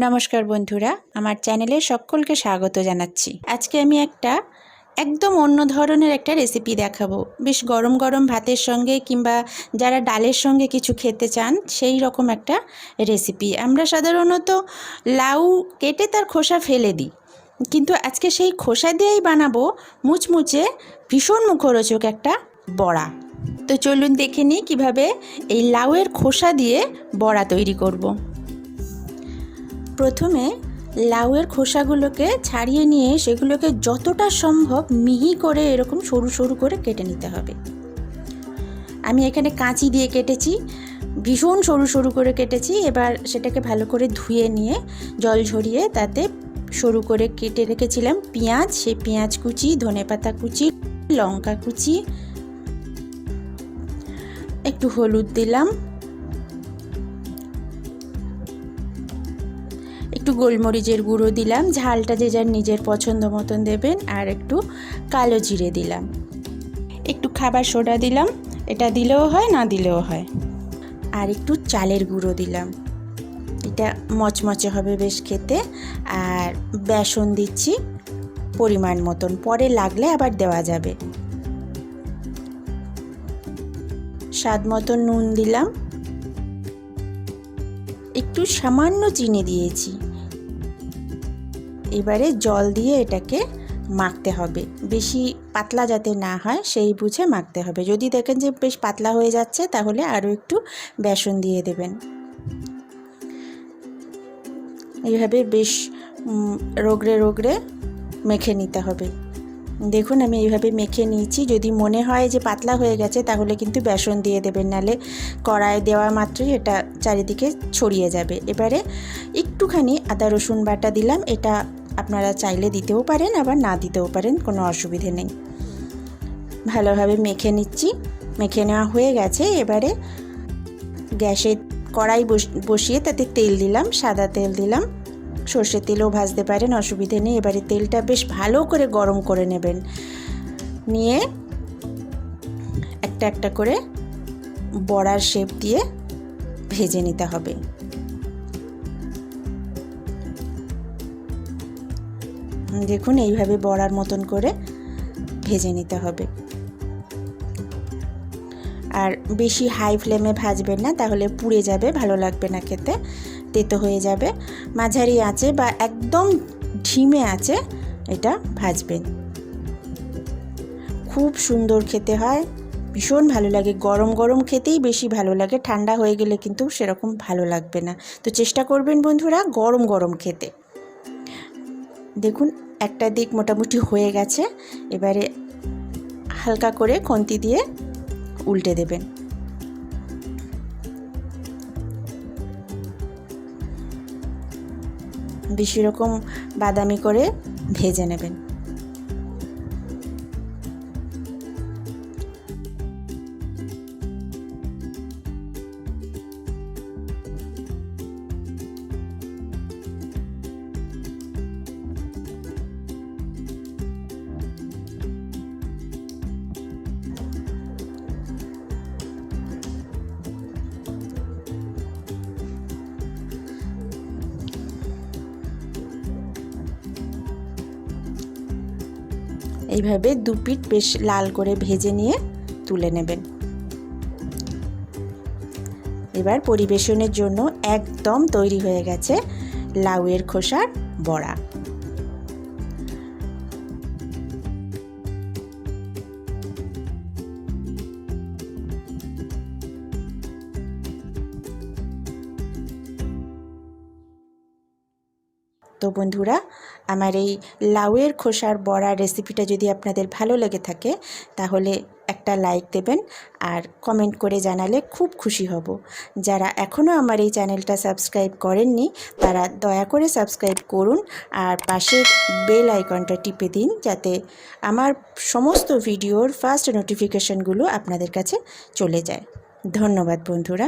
নমস্কার বন্ধুরা, আমার চ্যানেলে সকলকে স্বাগত জানাচ্ছি। আজকে আমি একদম অন্য ধরনের একটা রেসিপি দেখাবো। বেশ গরম গরম ভাতের সঙ্গে কিংবা যারা ডালের সঙ্গে কিছু খেতে চান সেই রকম একটা রেসিপি। আমরা সাধারণত লাউ কেটে তার খোসা ফেলে দিই, কিন্তু আজকে সেই খোসা দিয়েই বানাবো মুচমুচে ভীষণ মুখরোচক একটা বড়া। তো চলুন দেখে নিই কীভাবে এই লাউয়ের খোসা দিয়ে বড়া তৈরি করব। প্রথমে লাউয়ের খোসাগুলোকে ছাড়িয়ে নিয়ে সেগুলোকে যতটা সম্ভব মিহি করে এরকম সরু সরু করে কেটে নিতে হবে। আমি এখানে কাঁচি দিয়ে কেটেছি, ভীষণ সরু সরু করে কেটেছি। এবার সেটাকে ভালো করে ধুয়ে নিয়ে জল ঝরিয়ে তাতে সরু করে কেটে রেখেছিলাম পেঁয়াজ, সেই পেঁয়াজ কুচি, ধনেপাতা কুচি, লঙ্কা কুচি, একটু হলুদ দিলাম, একটু গোলমরিচের গুঁড়ো দিলাম, ঝালটা যে যার নিজের পছন্দ মতন দেবেন, আর একটু কালো জিরে দিলাম, একটু খাবার সোডা দিলাম, এটা দিলেও হয় না দিলেও হয়, আর একটু চালের গুঁড়ো দিলাম। এটা মচমচে হবে বেশ খেতে। আর বেসন দিচ্ছি পরিমাণ মতন, পরে লাগলে আবার দেওয়া যাবে। স্বাদ মতো নুন দিলাম, একটু সামান্য চিনি দিয়েছি। এবারে জল দিয়ে এটাকে মাখতে হবে, বেশি পাতলা যাতে না হয় সেই বুঝে মাখতে হবে। যদি দেখেন যে বেশ পাতলা হয়ে যাচ্ছে তাহলে আরও একটু বেসন দিয়ে দেবেন। এইভাবে বেশ রগড়ে রগড়ে মেখে নিতে হবে। দেখুন আমি এইভাবে মেখে নিয়েছি। যদি মনে হয় যে পাতলা হয়ে গেছে তাহলে কিন্তু বেসন দিয়ে দেবেন, নাহলে কড়াইয়ে দেওয়া মাত্রই এটা চারিদিকে ছড়িয়ে যাবে। এবারে একটুখানি আদা রসুন বাটা দিলাম, এটা আপনারা চাইলে দিতেও পারেন আবার না দিতেও পারেন, কোনো অসুবিধে নেই। ভালোভাবে মেখে নিচ্ছি, মেখে নেওয়া হয়ে গেছে। এবারে গ্যাসে কড়াই বসিয়ে তাতে তেল দিলাম, সাদা তেল দিলাম, সর্ষের তেলও ভাজতে পারেন, অসুবিধে নেই। এবারে তেলটা বেশ ভালো করে গরম করে নেবেন, নিয়ে একটা একটা করে বড়ার শেপ দিয়ে ভেজে নিতে হবে। দেখুন এইভাবে বড়ার মতন করে ভেজে নিতে হবে। আর বেশি হাই ফ্লেমে ভাজবেন না, তাহলে পুড়ে যাবে, ভালো লাগবে না খেতে, তেতো হয়ে যাবে। মাঝারি আঁচে বা একদম ধিমে আঁচে এটা ভাজবেন। খুব সুন্দর খেতে হয়, ভীষণ ভালো লাগে। গরম গরম খেতেই বেশি ভালো লাগে, ঠান্ডা হয়ে গেলে কিন্তু সেরকম ভালো লাগবে না। তো চেষ্টা করবেন বন্ধুরা গরম গরম খেতে। দেখুন একটা দিক মোটামুটি হয়ে গেছে, এবারে হালকা করে খুন্তি দিয়ে উল্টে দেবেন। বেশি রকম বাদামি করে ভেজে নেবেন। এইভাবে দু পিঠ বেশ লাল করে ভেজে নিয়ে তুলে নেবেন। এবার পরিবেশনের জন্য একদম তৈরি হয়ে গেছে লাউয়ের খোসার বড়া। তো বন্ধুরা, আমার এই লাউয়ের খোসার বড়া রেসিপিটা যদি আপনাদের ভালো লেগে থাকে তাহলে একটা লাইক দেবেন, আর কমেন্ট করে জানালে খুব খুশি হব। যারা এখনও আমার এই চ্যানেলটা সাবস্ক্রাইব করেননি তারা দয়া করে সাবস্ক্রাইব করুন, আর পাশের বেল আইকনটা টিপে দিন যাতে আমার সমস্ত ভিডিওর ফার্স্ট নোটিফিকেশনগুলো আপনাদের কাছে চলে যায়। ধন্যবাদ বন্ধুরা।